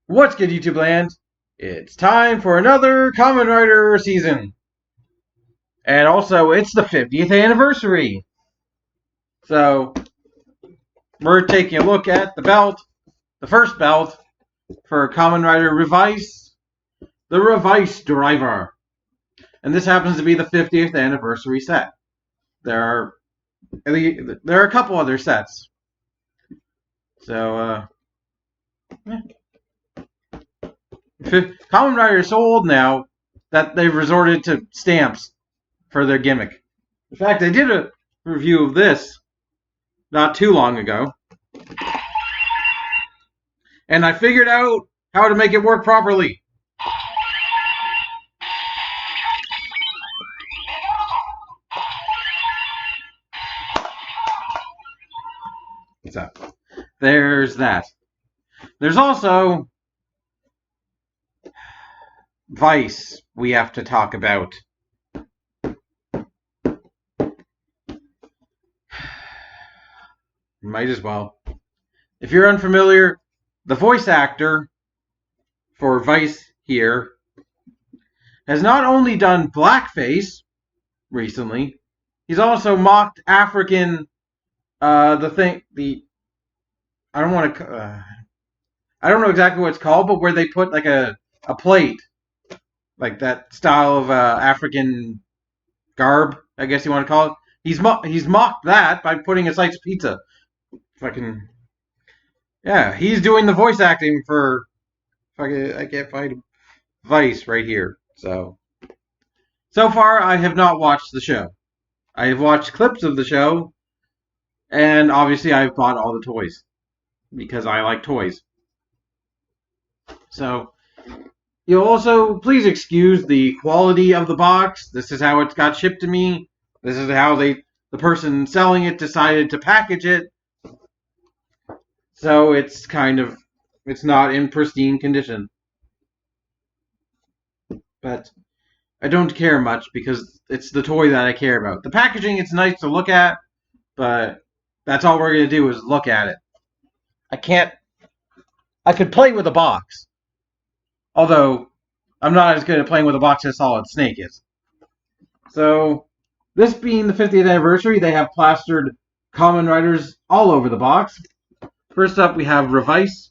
What's good, YouTube land? It's time for another Kamen Rider season. And also, it's the 50th anniversary. So, we're taking a look at the belt, the first belt for Kamen Rider Revice, the Revice Driver. And this happens to be the 50th anniversary set. There are a couple other sets. So, yeah. Kamen Rider is so old now that they've resorted to stamps for their gimmick. In fact, I did a review of this not too long ago, and I figured out how to make it work properly. So, there's that. There's also Vice we have to talk about. Might as well. If you're unfamiliar, the voice actor for Vice here has not only done blackface recently, he's also mocked African. I don't want to. I don't know exactly what it's called, but where they put like a plate, like that style of African garb, I guess you want to call it. He's mocked that by putting a slice of pizza. Fucking yeah, he's doing the voice acting for I can't find Vice right here. So far I have not watched the show. I have watched clips of the show, and obviously I've bought all the toys because I like toys. So you'll also please excuse the quality of the box. This is how it got shipped to me. This is how the person selling it decided to package it. So it's not in pristine condition. But I don't care much because it's the toy that I care about. The packaging, it's nice to look at, but that's all we're going to do is look at it. I could play with a box. Although, I'm not as good at playing with a box as Solid Snake is. So, this being the 50th anniversary, they have plastered Kamen Riders all over the box. First up, we have Revice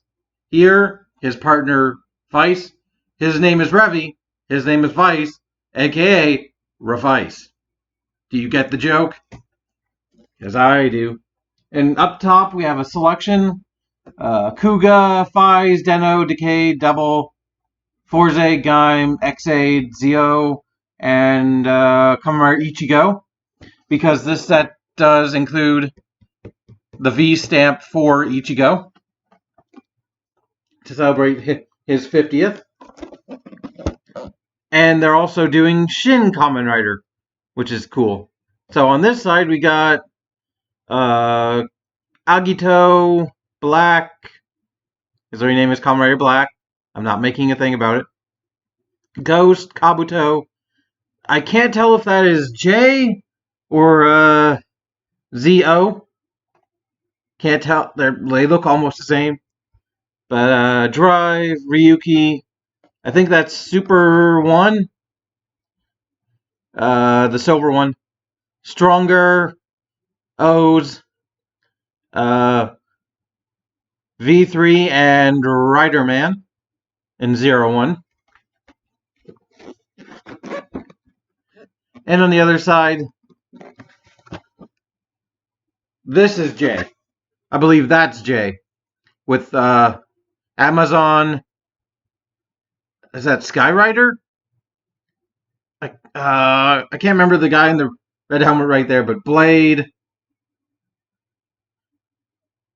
here, his partner Vice. His name is Revi, his name is Vice, aka Revice. Do you get the joke? Because I do. And up top, we have a selection. Kuga, Fies, Deno, Decay, Double, Forze, Gaim, Xaid, Zio, and Kamen Rider Ichigo. Because this set does include the V stamp for Ichigo to celebrate his 50th. And they're also doing Shin Kamen Rider, which is cool. So on this side, we got Agito Black. His real name is Kamen Rider Black. I'm not making a thing about it. Ghost Kabuto. I can't tell if that is J or ZO. Can't tell. They look almost the same. But Drive, Ryuki. I think that's Super 1. The silver one. Stronger. O's. V3 and Rider Man in 01. And on the other side, this is J. I believe that's J. With Amazon. Is that Skyrider? I can't remember the guy in the red helmet right there, but Blade.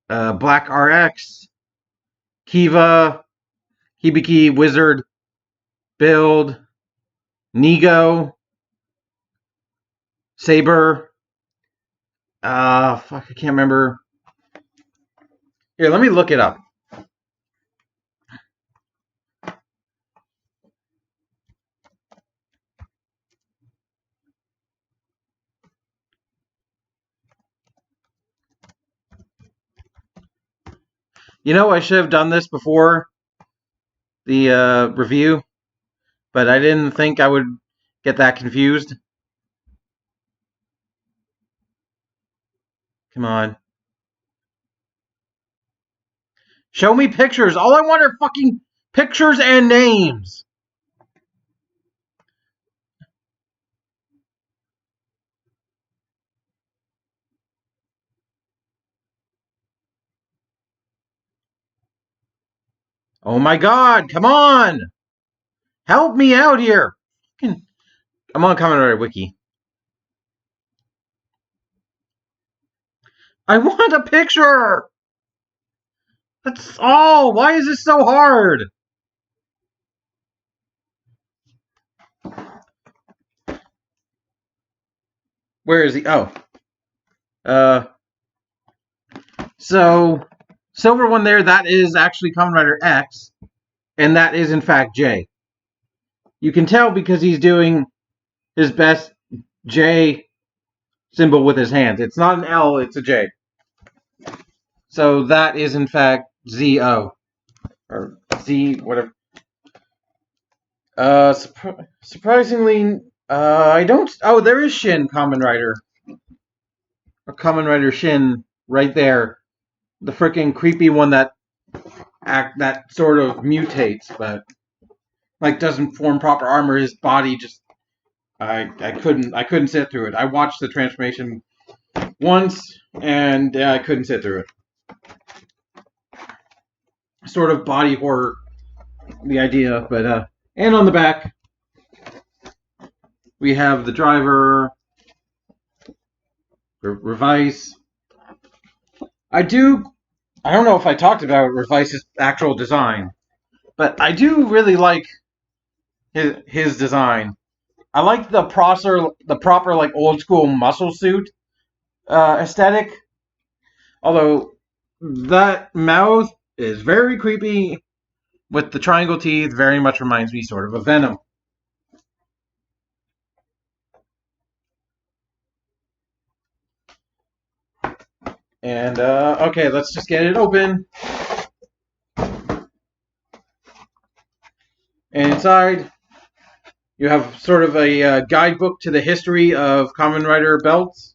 Black RX. Kiva. Hibiki Wizard. Build. Nego. Saber. I can't remember. Here, let me look it up. You know, I should have done this before the review, but I didn't think I would get that confused. Come on. Show me pictures. All I want are fucking pictures and names. Oh my god, come on! Help me out here! I'm on Kamen Rider Wiki. I want a picture! That's all! Why is this so hard? Where is he? Oh. So, silver one there, that is actually Kamen Rider X, and that is in fact J. You can tell because he's doing his best J symbol with his hands. It's not an L, it's a J. So that is in fact ZO. Or Z, whatever. Surprisingly, I don't... Oh, there is Shin Kamen Rider. Or Kamen Rider Shin right there. The freaking creepy one that sort of mutates, but like doesn't form proper armor. His body just... I couldn't sit through it. I watched the transformation once, and I couldn't sit through it. Sort of body horror, the idea, but and on the back we have the driver, Revice. I don't know if I talked about Revice's actual design, but I do really like his design. I like the proper like old school muscle suit aesthetic. Although that mouth is very creepy with the triangle teeth, very much reminds me sort of of Venom. And okay, let's just get it open. And inside, you have sort of a guidebook to the history of Kamen Rider belts.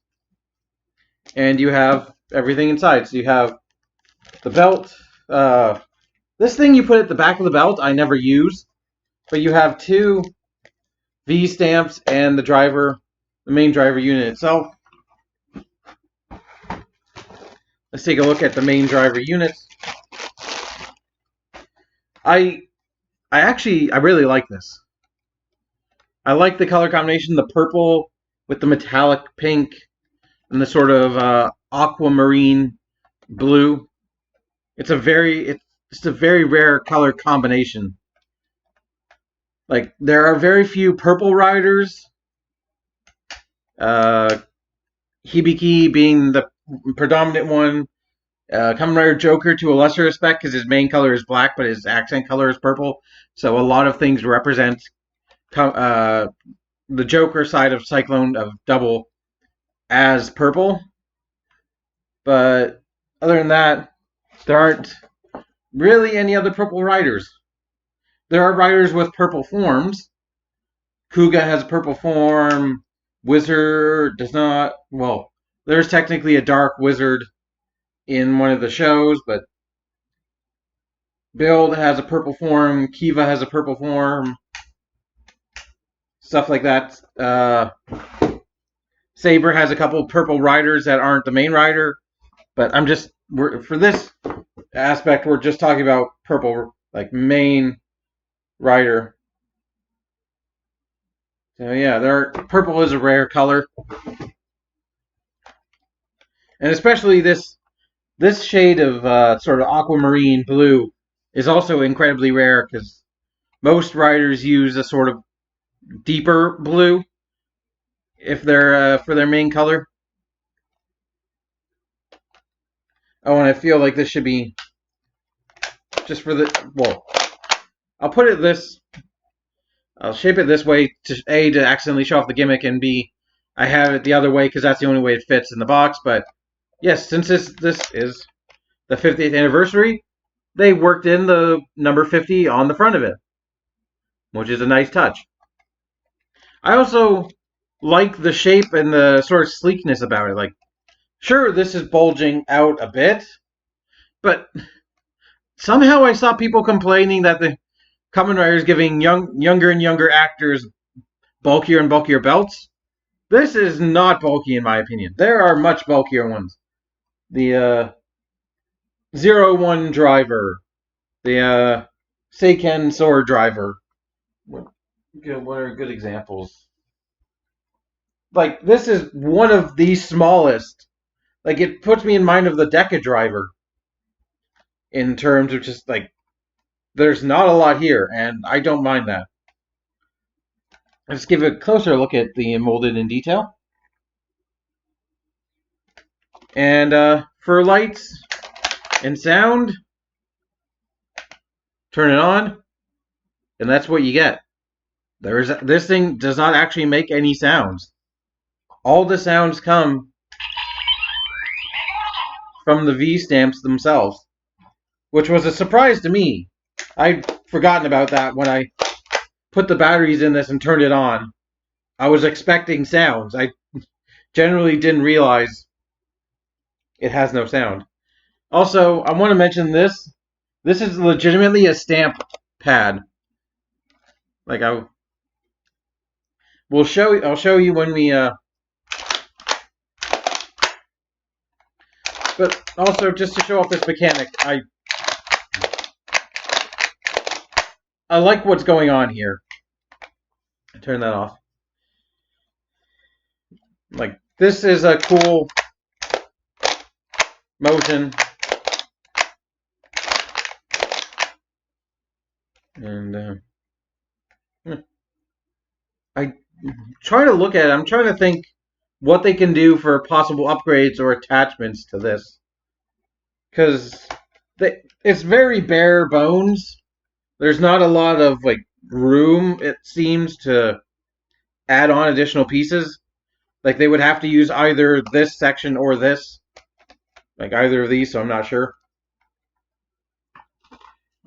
And you have everything inside. So you have the belt. This thing you put at the back of the belt, I never use. But you have two V stamps and the main driver unit itself. Let's take a look at the main driver unit. I really like this. I like the color combination, the purple with the metallic pink and the sort of aquamarine blue. It's a very rare color combination. Like, there are very few purple riders. Hibiki being the predominant one. Kamen Rider Joker to a lesser respect because his main color is black, but his accent color is purple. So a lot of things represent the Joker side of Cyclone of Double as purple. But other than that, there aren't really any other purple riders. There are riders with purple forms. Kuga has a purple form. Wizard does not. Well, there's technically a dark wizard in one of the shows, but Build has a purple form. Kiva has a purple form. Stuff like that. Saber has a couple purple riders that aren't the main rider, but for this aspect, we're just talking about purple, like main rider. So yeah, purple is a rare color, and especially this shade of sort of aquamarine blue is also incredibly rare because most riders use a sort of deeper blue if they're for their main color. Oh, and I feel like this should be just for the... Well, I'll shape it this way to A, to accidentally show off the gimmick, and B, I have it the other way because that's the only way it fits in the box. But yes, since this is the 50th anniversary, they worked in the number 50 on the front of it, which is a nice touch. I also like the shape and the sort of sleekness about it. Like, sure, this is bulging out a bit, but somehow I saw people complaining that the Kamen Rider is giving younger and younger actors bulkier and bulkier belts. This is not bulky in my opinion. There are much bulkier ones. The 01 driver, the Seiken sword driver. What are good examples? Like, this is one of the smallest. Like, it puts me in mind of the Deca driver in terms of just, like, there's not a lot here, and I don't mind that. Let's give a closer look at the molded in detail. And for lights and sound, turn it on, and that's what you get. This thing does not actually make any sounds. All the sounds come from the V stamps themselves, which was a surprise to me. I'd forgotten about that when I put the batteries in this and turned it on. I was expecting sounds. I generally didn't realize it has no sound. Also, I want to mention this. This is legitimately a stamp pad. Like, I'll show you when we but also, just to show off this mechanic, I like what's going on here. Turn that off. Like, this is a cool motion. And I try to look at it. I'm trying to think what they can do for possible upgrades or attachments to this. Because it's very bare bones. There's not a lot of, like, room, it seems, to add on additional pieces. Like, they would have to use either this section or this. Like, either of these, so I'm not sure.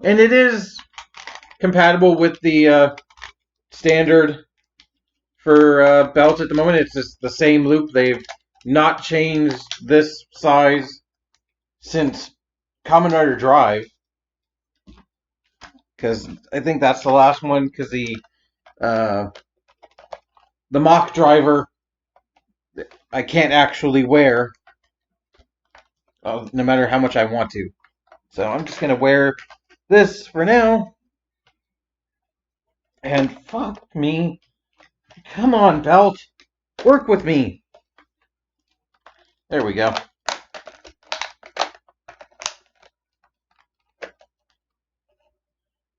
And it is compatible with the standard for belts at the moment. It's just the same loop. They've not changed this size since Kamen Rider Drive. Because I think that's the last one, because the mock driver I can't actually wear, no matter how much I want to. So I'm just going to wear this for now. And fuck me. Come on, belt. Work with me. There we go.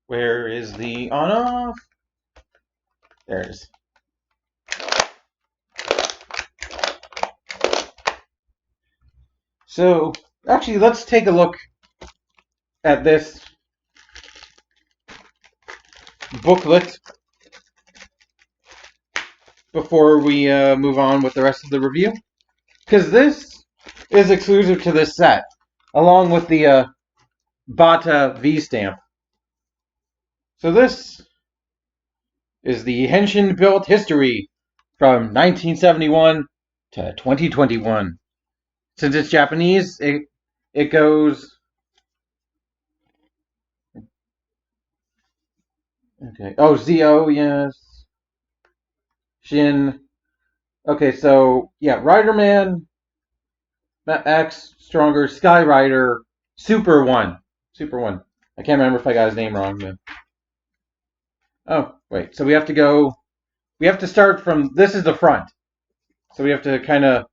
Where is the on-off? There it is. So, actually, let's take a look at this booklet before we move on with the rest of the review. Because this is exclusive to this set, along with the Bata V-stamp. So this is the Henshin built history from 1971 to 2021. Since it's Japanese, it goes... Okay. Oh, Zo, yes. Shin. Okay, so, yeah, Riderman, X, Stronger, Sky Rider, Super 1. Super 1. I can't remember if I got his name wrong, but... Oh, wait. So we have to start from... This is the front. So we have to kind of...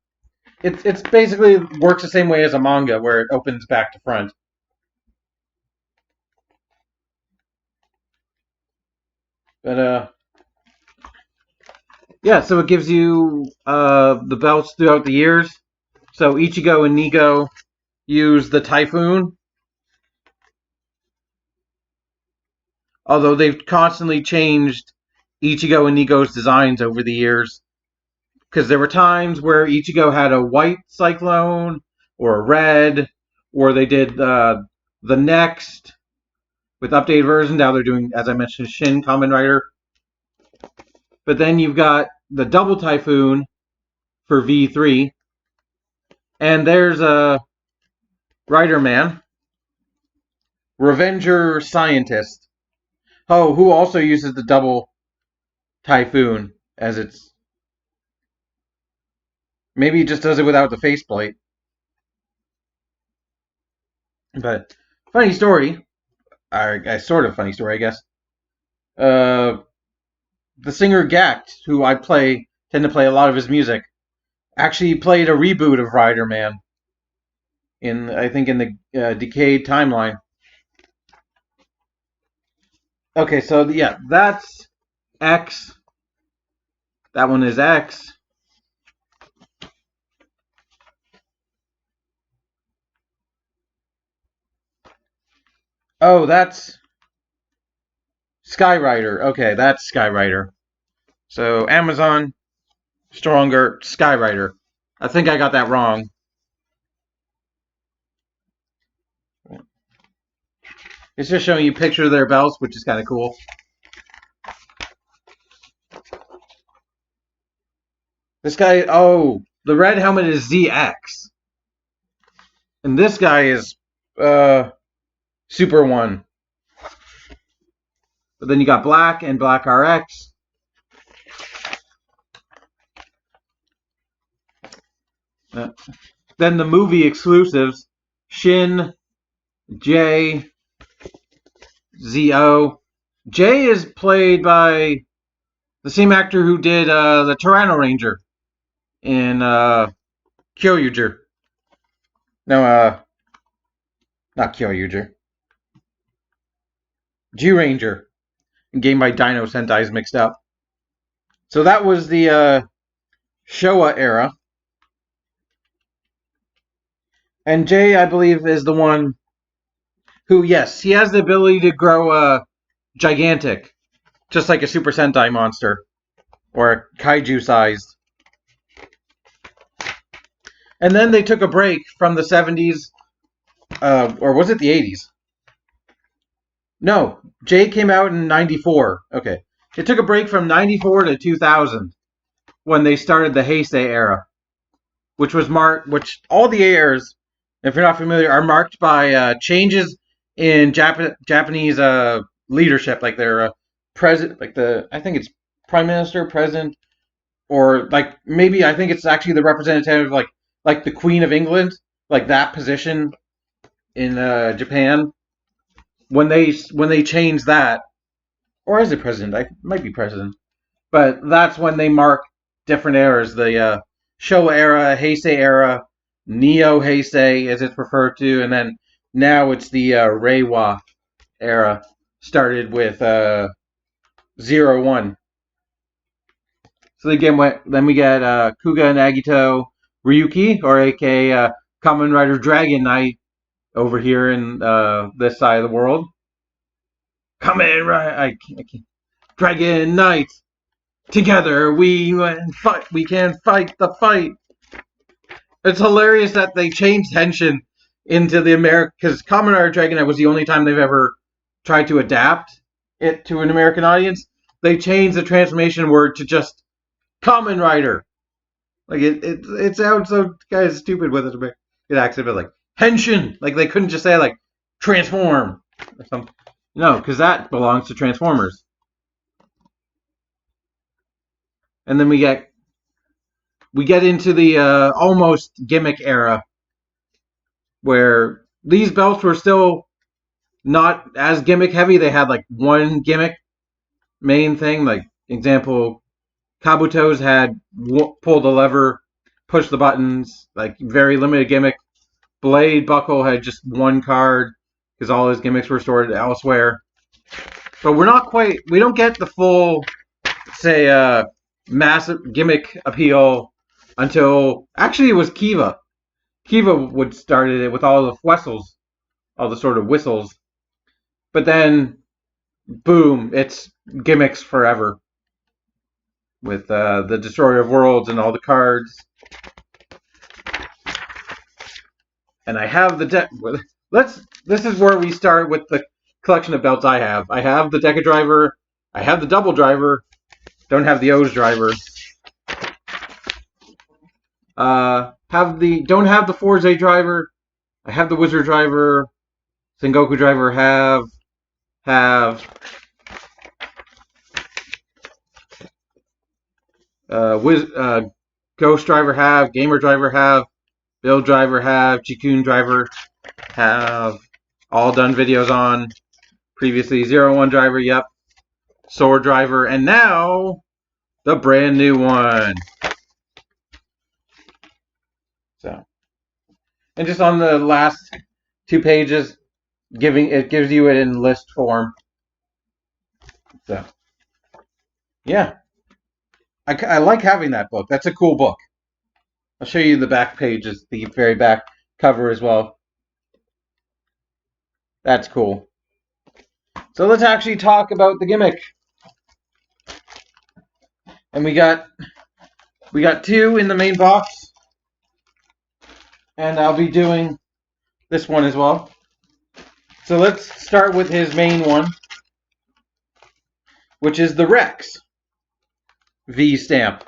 It's basically works the same way as a manga, where it opens back to front. But, yeah, so it gives you the belts throughout the years. So Ichigo and Nigo use the Typhoon. Although they've constantly changed Ichigo and Nigo's designs over the years. Because there were times where Ichigo had a white Cyclone, or a red, or they did the the next, with updated version, now they're doing, as I mentioned, Shin Kamen Rider. But then you've got the Double Typhoon for V3. And there's a Rider Man, Revenger Scientist. Oh, who also uses the Double Typhoon as its... Maybe he just does it without the faceplate. But funny story, or sort of funny story, I guess. The singer Gact, who I tend to play a lot of his music, actually played a reboot of Rider Man I think in the Decade timeline. Okay, so yeah, that's X. That one is X. Oh, that's Skyrider. Okay, that's Skyrider. So Amazon, Stronger, Skyrider. I think I got that wrong. It's just showing you pictures of their belts, which is kind of cool. This guy, oh, the red helmet is ZX. And this guy is Super 1. But then you got Black and Black RX. Then the movie exclusives, Shin, J, ZO. J is played by the same actor who did the Tyranno Ranger in Kyoryuger. No, not Kyoryuger. G-Ranger. Game by Dino Sentai's mixed up. So that was the Showa era. And Jay, I believe, is the one who, yes, he has the ability to grow gigantic, just like a Super Sentai monster, or a kaiju-sized. And then they took a break from the 70s, or was it the 80s? No, Jay came out in 94. Okay. It took a break from 94 to 2000, when they started the Heisei era, which all the eras, if you're not familiar, are marked by changes in Japanese leadership, like their president, I think it's prime minister, president, or like maybe I think it's actually the representative, like the Queen of England, like that position in Japan. When they change that, or is it president? I might be president, but that's when they mark different eras. The Showa era, Heisei era, Neo Heisei, as it's referred to, and then now it's the Reiwa era, started with 01. So then we get Kuga and Agito Ryuki, or aka Kamen Rider Dragon Knight, over here in this side of the world. Kamen Rider Dragon Knight. Together we fight. We can fight the fight. It's hilarious that they changed Henshin into the American, because Kamen Rider Dragon Knight was the only time they've ever tried to adapt it to an American audience. They changed the transformation word to just Kamen Rider. Like it sounds so kind of stupid with an American accent, but like Henshin. Like they couldn't just say like transform or something. No, because that belongs to Transformers. And then we get into the almost gimmick era, where these belts were still not as gimmick heavy. They had like one gimmick main thing. Like example, Kabuto's had pull the lever, push the buttons, like very limited gimmick. Blade Buckle had just one card because all his gimmicks were stored elsewhere. But we don't get the full, say, massive gimmick appeal until, actually it was Kiva. Kiva started it with all the whistles, all the sort of whistles. But then, boom, it's gimmicks forever. With the Destroyer of Worlds and all the cards. And I have the deck. Look This is where we start with the collection of belts I have. I have the Deca driver. I have the double driver. Don't have the O's driver. Don't have the Forze driver. I have the Wizard driver. Sengoku driver. Have Ghost driver. Have Gamer driver. Have Build driver. Have Chikun driver. Have all done videos on previously. 01 driver. Yep. Sword driver, and now the brand new one. So, and just on the last 2 pages, it gives you it in list form. So, yeah, I like having that book. That's a cool book. I'll show you the back pages, the very back cover as well. That's cool. So let's actually talk about the gimmick. And we got 2 in the main box. And I'll be doing this one as well. So let's start with his main one, which is the Rex V stamp.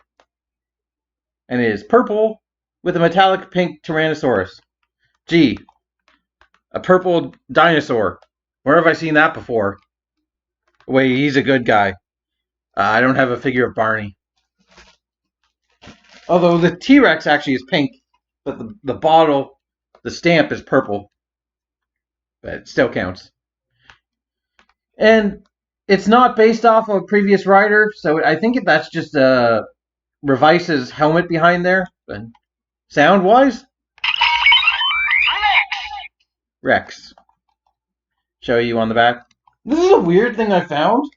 And it is purple with a metallic pink Tyrannosaurus. Gee, a purple dinosaur. Where have I seen that before? Wait, he's a good guy. I don't have a figure of Barney. Although the T-Rex actually is pink, but the bottle, the stamp is purple. But it still counts. And it's not based off of a previous rider, so I think that's just Revice's helmet behind there. But sound-wise? Rex. Show you on the back. This is a weird thing I found.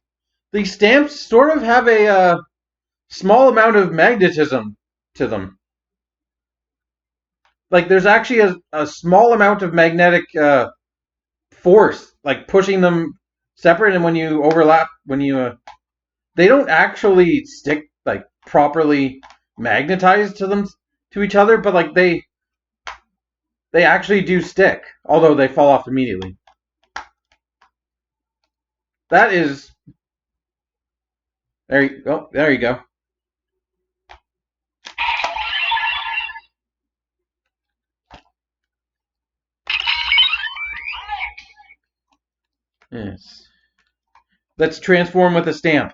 These stamps sort of have a small amount of magnetism to them. Like, there's actually a small amount of magnetic force, like pushing them separate, and when you overlap, they don't actually stick like properly magnetized to each other, but like they actually do stick, although they fall off immediately. That is there you go. There you go. Yes. Let's transform with a stamp.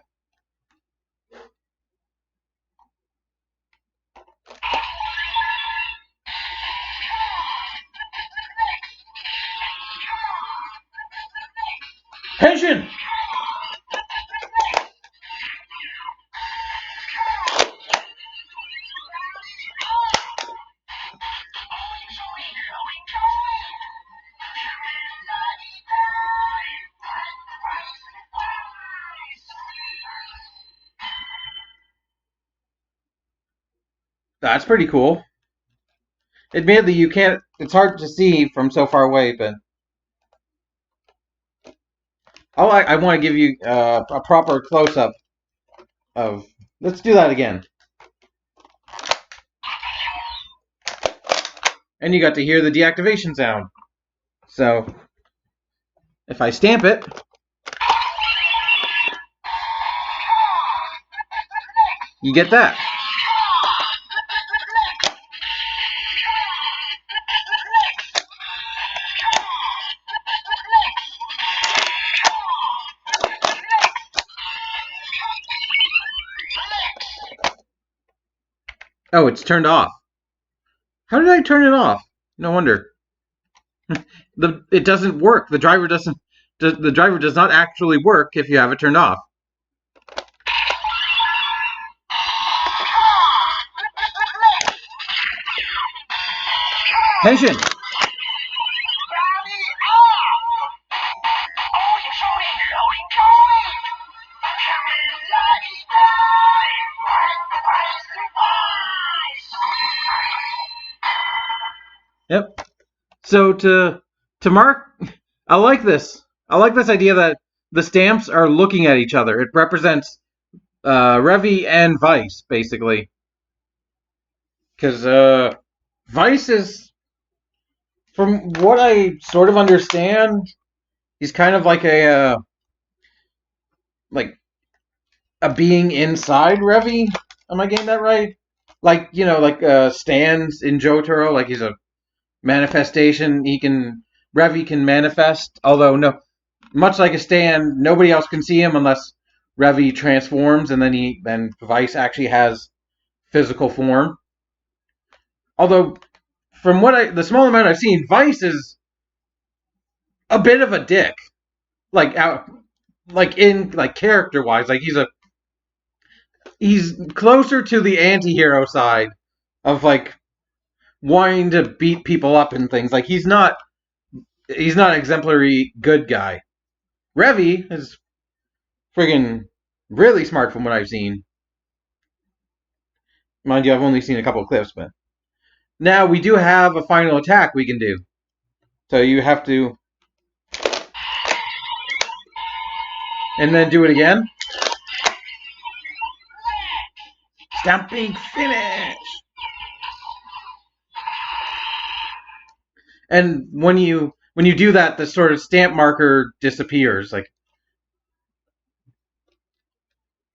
Pension! That's pretty cool. Admittedly, it's hard to see from so far away, but I want to give you a proper close-up of... Let's do that again. And you got to hear the deactivation sound. So, if I stamp it... You get that. Oh, it's turned off. How did I turn it off? No wonder. It doesn't work. The driver does not actually work if you have it turned off. Pension. Yep. So to mark, I like this. I like this idea that the stamps are looking at each other. It represents Revi and Vice, basically. Because Vice is From what I sort of understand, he's kind of like like a being inside Revi. Am I getting that right? Like, like stands in Jotaro, like he's a manifestation. Revi can manifest, although no, much like a stand, nobody else can see him unless Revi transforms, and then Vice actually has physical form. Although, from the small amount I've seen, Vice is a bit of a dick, like character wise, like he's closer to the anti-hero side of like wanting to beat people up and things. Like he's not exemplary good guy. Revi is friggin' really smart from what I've seen. Mind you, I've only seen a couple of clips, but now we do have a final attack we can do. So you have to, and then do it again. Stamping finish. And when you do that, the sort of stamp marker disappears.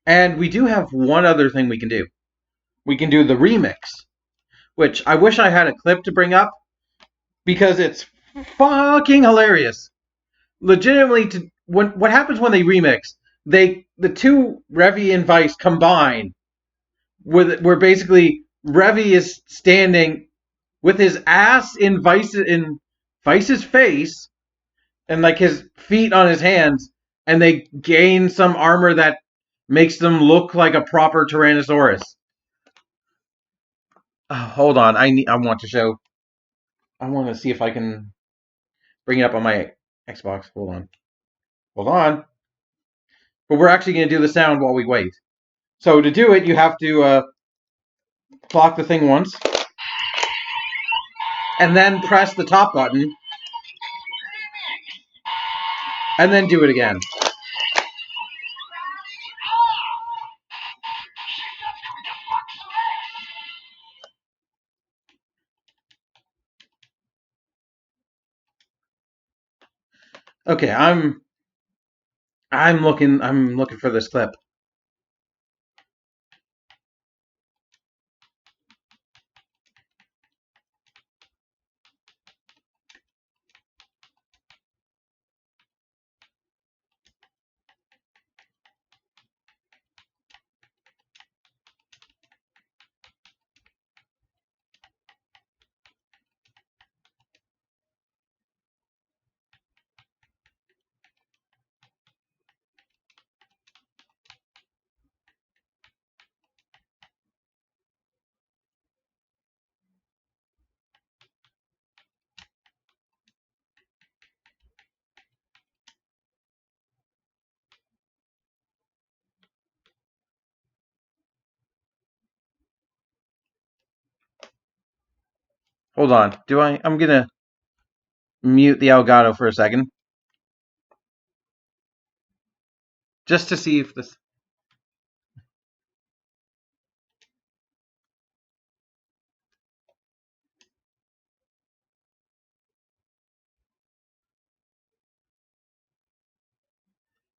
And we do have one other thing we can do. We can do the remix, which I wish I had a clip to bring up because it's fucking hilarious. Legitimately, what happens when they remix? The two Revi and Vice combine, where basically Revi is standing with his ass in Vice's face and like his feet on his hands, and they gain some armor that makes them look like a proper Tyrannosaurus. Hold on, I want to show. I want to see if I can bring it up on my Xbox. Hold on. But we're actually going to do the sound while we wait. So to do it, you have to clock the thing once, and then press the top button, and then do it again. Okay, I'm looking for this clip. Hold on. I'm gonna mute the Elgato for a second, just to see if this.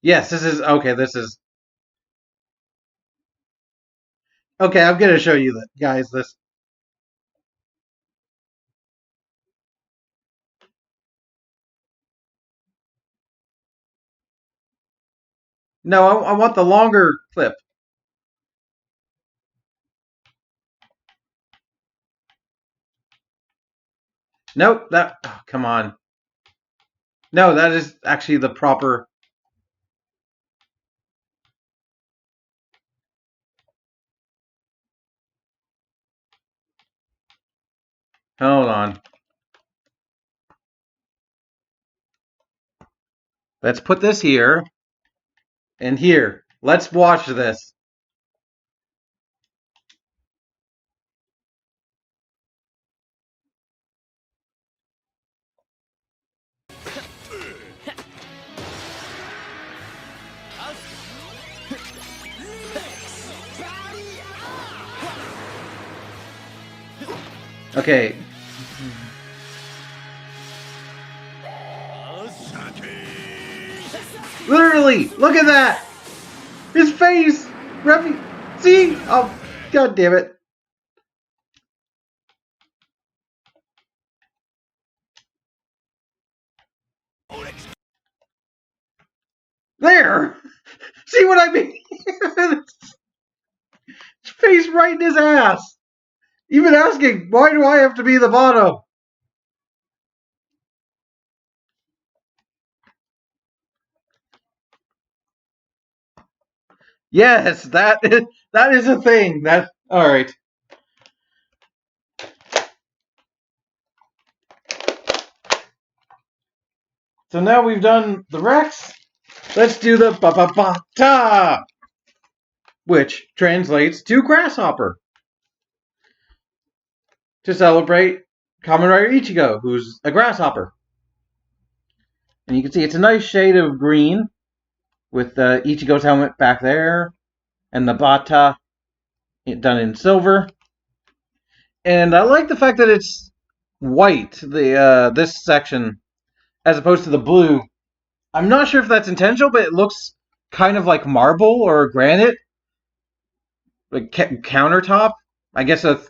Yes, this is okay. This is okay. I'm gonna show you that, guys. This. No, I want the longer clip. Nope. Come on. No, that is actually the proper. Hold on. Let's put this here and here. Let's watch this. Okay. Finally! Look at that! His face! See? Oh, god damn it. There! See what I mean? His face right in his ass! Even asking, why do I have to be the bottom? Yes, that is a thing. Alright. So now we've done the Rex. Let's do the ba-ba-ba-ta! Which translates to grasshopper. To celebrate Kamen Rider Ichigo, who's a grasshopper. And you can see it's a nice shade of green with Ichigo's helmet back there and the bata done in silver. And I like the fact that it's white, this section, as opposed to the blue. I'm not sure if that's intentional, but it looks kind of like marble or granite, like countertop. I guess that's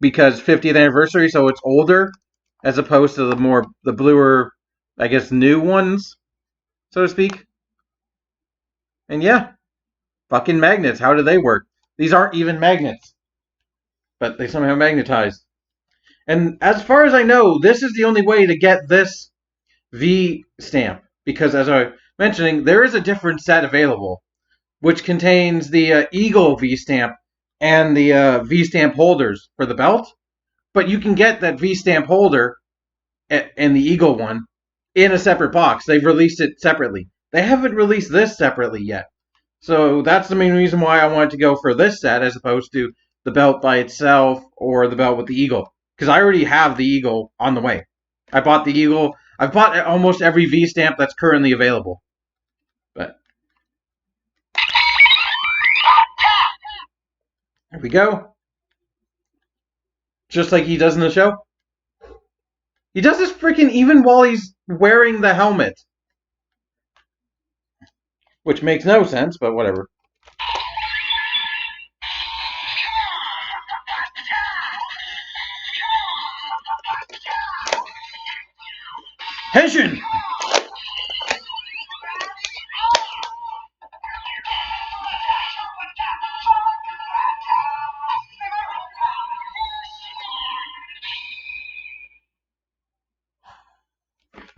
because 50th anniversary, so it's older, as opposed to the bluer, I guess, new ones, so to speak. And yeah, fucking magnets. How do they work? These aren't even magnets, but they somehow magnetize. And as far as I know, this is the only way to get this V stamp, because as I was mentioning, there is a different set available, which contains the Eagle V stamp and the V stamp holders for the belt. But you can get that V stamp holder and the Eagle one in a separate box. They've released it separately. They haven't released this separately yet. So that's the main reason why I wanted to go for this set as opposed to the belt by itself or the belt with the Eagle. Because I already have the Eagle on the way. I bought the Eagle. I've bought almost every V stamp that's currently available. But there we go. Just like he does in the show. He does this freaking even while he's wearing the helmet. Which makes no sense, but whatever. Henshin!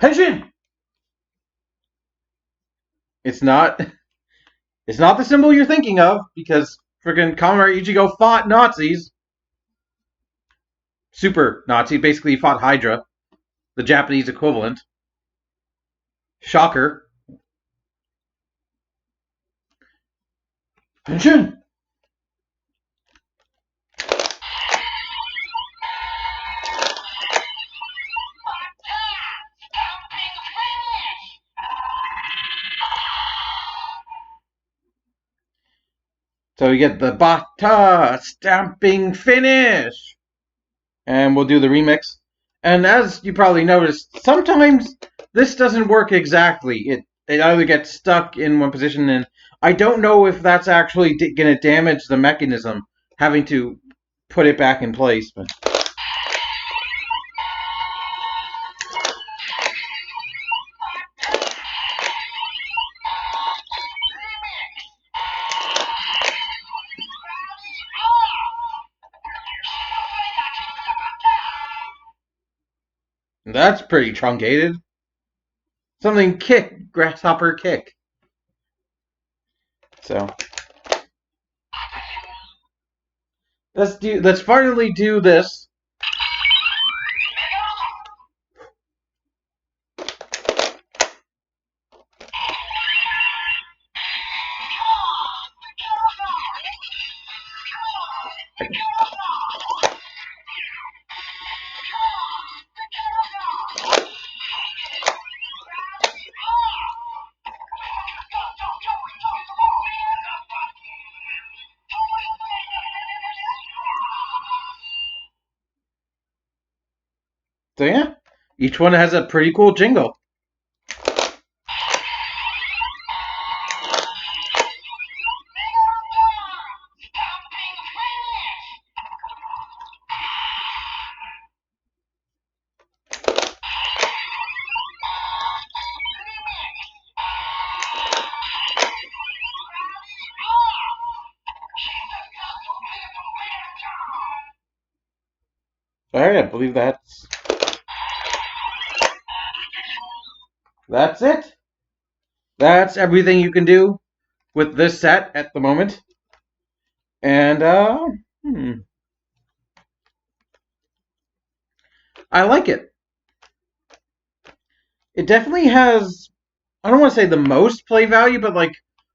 Henshin! It's not the symbol you're thinking of, because freaking Kamen Rider Ichigo fought Nazis. Super Nazi, basically fought Hydra, the Japanese equivalent. Shocker. Henshin! So we get the Bata stamping finish. And we'll do the remix. And as you probably noticed, sometimes this doesn't work exactly. It either gets stuck in one position, and I don't know if that's actually going to damage the mechanism, having to put it back in place. But that's pretty truncated. Something kick, grasshopper kick. So let's finally do this. So yeah, each one has a pretty cool jingle. Alright, I believe that's it. That's everything you can do with this set at the moment. And, I like it. It definitely has, I don't want to say the most play value, but like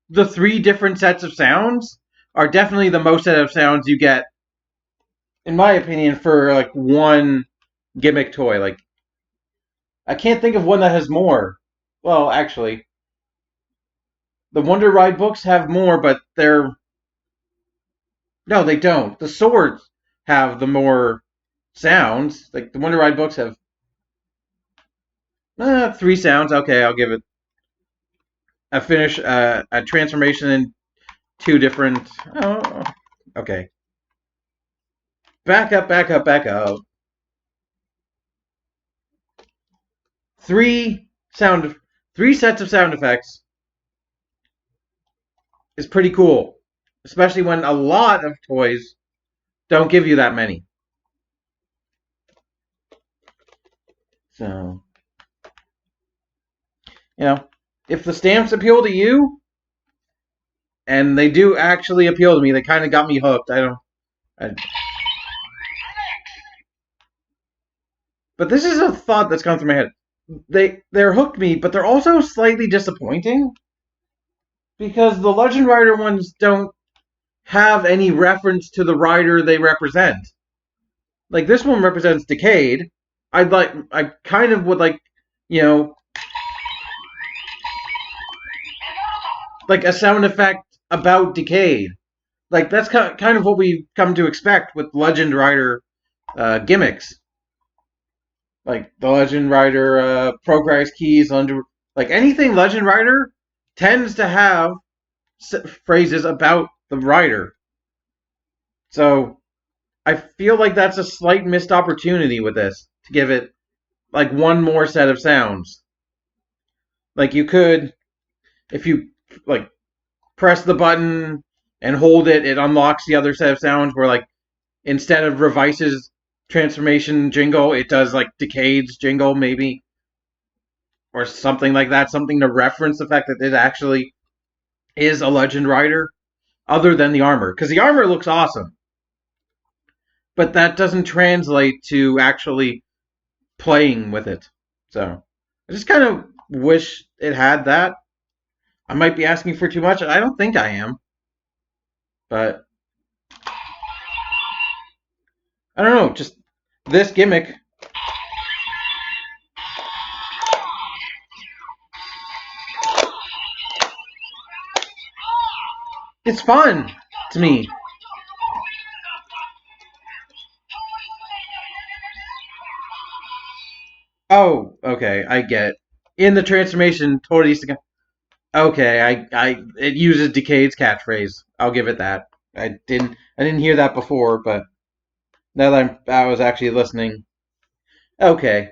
the 3 different sets of sounds are definitely the most set of sounds you get, in my opinion, for like one gimmick toy. Like, I can't think of one that has more. Well, actually, the Wonder Ride books have more, but they're, no, they don't. The swords have the more sounds. Like the Wonder Ride books have 3 sounds. Okay, I'll give it a finish, a transformation in 2 different. Oh, okay. Back up, back up, back up. 3 sets of sound effects is pretty cool, especially when a lot of toys don't give you that many. So, if the stamps appeal to you, and they do actually appeal to me, they kind of got me hooked. But this is a thought that's gone through my head. They're hooked me, but they're also slightly disappointing because the Legend Rider ones don't have any reference to the rider they represent. Like this one represents Decade. I kind of would like, like a sound effect about Decade. Like that's kind of what we've come to expect with Legend Rider gimmicks. Like the Legend Rider progress keys under, like anything Legend Rider tends to have phrases about the rider. So I feel like that's a slight missed opportunity with this to give it like one more set of sounds. Like you could, if you like press the button and hold it, it unlocks the other set of sounds where like instead of Revice's transformation jingle, it does like Decade's jingle maybe. Or something like that, something to reference the fact that it actually is a Legend Rider, other than the armor. Because the armor looks awesome. But that doesn't translate to actually playing with it. So, I just kind of wish it had that. I might be asking for too much. I don't think I am. But, I don't know, just this gimmick. It's fun to me. Oh, okay, I get it. In the transformation, totally. Okay, it uses Decade's catchphrase. I'll give it that. I didn't hear that before, but now that I was actually listening, okay.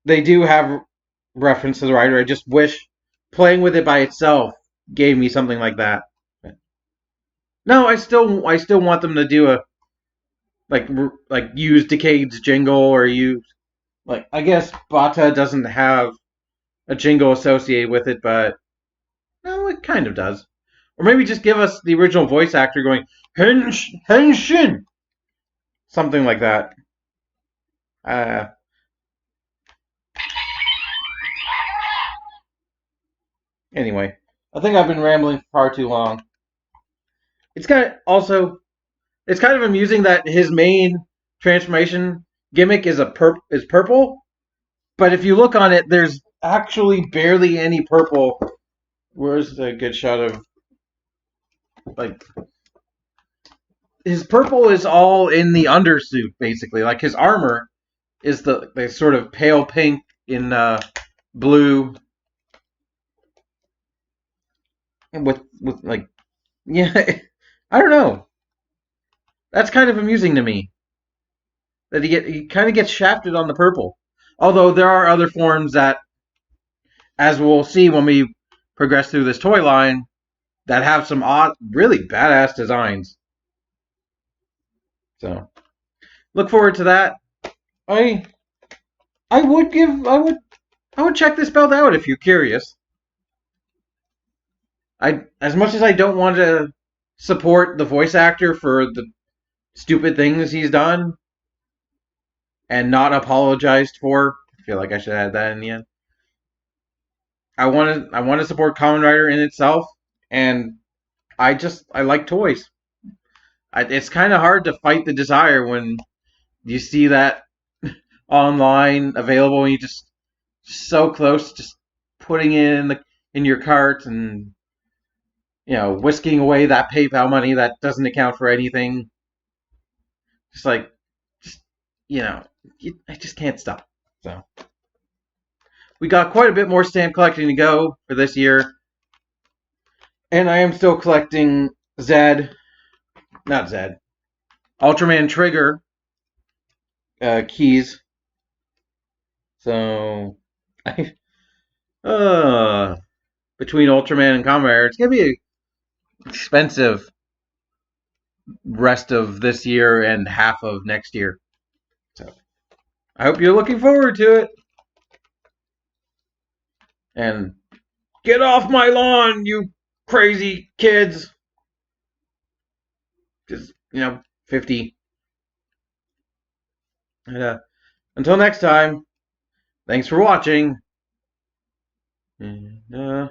They do have reference to the writer. I just wish playing with it by itself gave me something like that. No, I still want them to do a like use Decade's jingle or use like I guess Bata doesn't have a jingle associated with it, but no, it kind of does. Or maybe just give us the original voice actor going Henshin, something like that. Uh, anyway, I think I've been rambling for far too long. It's it's kind of amusing that his main transformation gimmick is purple, but if you look on it, there's actually barely any purple. Where's the good shot of like his purple is all in the undersuit basically. Like his armor is the sort of pale pink in blue and with like yeah, I don't know. That's kind of amusing to me that he kind of gets shafted on the purple. Although there are other forms that, as we'll see when we progress through this toy line, that have some odd, really badass designs. So look forward to that. I I would give I would check this belt out if you're curious. I as much as I don't want to support the voice actor for the stupid things he's done and not apologized for, I feel like I should add that in the end. I want to support Kamen Rider in itself, and I like toys. It's kind of hard to fight the desire when you see that online available and you just so close, just putting it in your cart and whisking away that PayPal money that doesn't account for anything. Just like, just I just can't stop. So we got quite a bit more stamp collecting to go for this year, and I am still collecting Ultraman Trigger keys. So I between Ultraman and Kamen Rider, it's gonna be expensive rest of this year and half of next year. So I hope you're looking forward to it. And get off my lawn, you crazy kids. Just 50. And, until next time, thanks for watching. And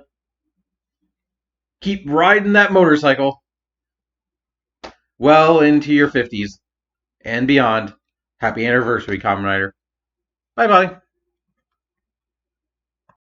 keep riding that motorcycle well into your 50s and beyond. Happy anniversary, Kamen Rider. Bye bye.